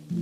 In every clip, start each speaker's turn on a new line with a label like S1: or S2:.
S1: I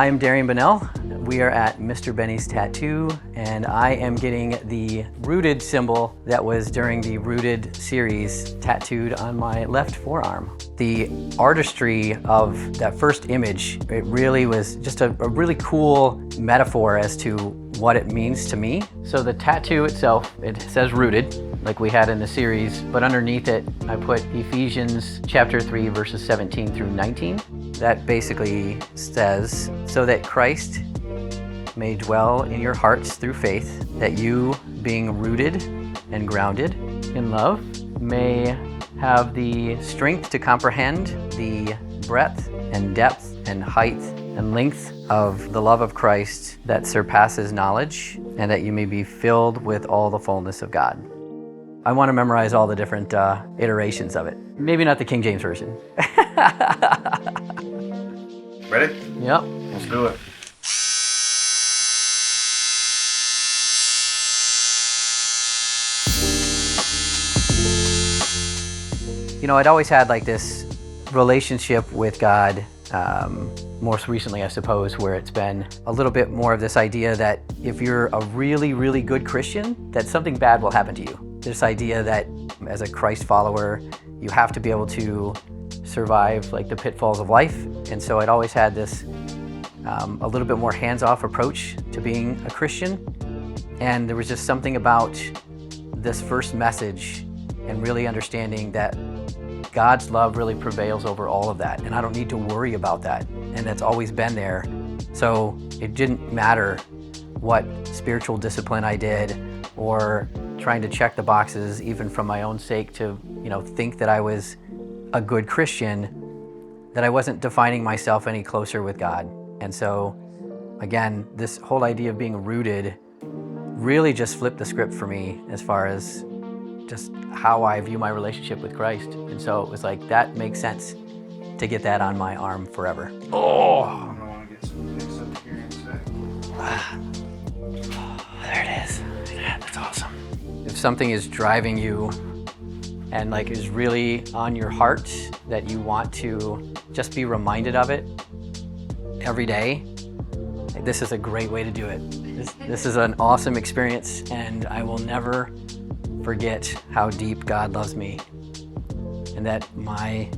S1: am Darian Bonnell. We are at Mr. Benny's Tattoo, and I am getting the Rooted symbol that was during the Rooted series tattooed on my left forearm. The artistry of that first image, it really was just a really cool metaphor as to what it means to me. So the tattoo itself, it says Rooted, like we had in the series, but underneath it, I put Ephesians chapter 3, verses 17 through 19. That basically says, so that Christ may dwell in your hearts through faith, that you, being rooted and grounded in love, may have the strength to comprehend the breadth and depth and height and length of the love of Christ that surpasses knowledge, and that you may be filled with all the fullness of God. I want to memorize all the different iterations of it. Maybe not the King James Version.
S2: Ready?
S1: Yep.
S2: Let's do it.
S1: You know, I'd always had like this relationship with God, most recently, I suppose, where it's been a little bit more of this idea that if you're a really, really good Christian, that something bad will happen to you. This idea that as a Christ follower, you have to be able to survive like the pitfalls of life. And so I'd always had this a little bit more hands-off approach to being a Christian. And there was just something about this first message and really understanding that God's love really prevails over all of that. And I don't need to worry about that. And that's always been there. So it didn't matter what spiritual discipline I did or trying to check the boxes, even from my own sake, to think that I was a good Christian, that I wasn't defining myself any closer with God. And so, again, this whole idea of being rooted really just flipped the script for me as far as just how I view my relationship with Christ. And so it was like, that makes sense to get that on my arm forever. Oh!
S2: I'm gonna want to get some things up here in a sec.
S1: There it is. Yeah, that's awesome. If something is driving you and like is really on your heart, that you want to just be reminded of it every day, this is a great way to do it. This is an awesome experience, and I will never forget how deep God loves me, and that my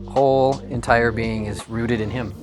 S1: whole entire being is rooted in Him.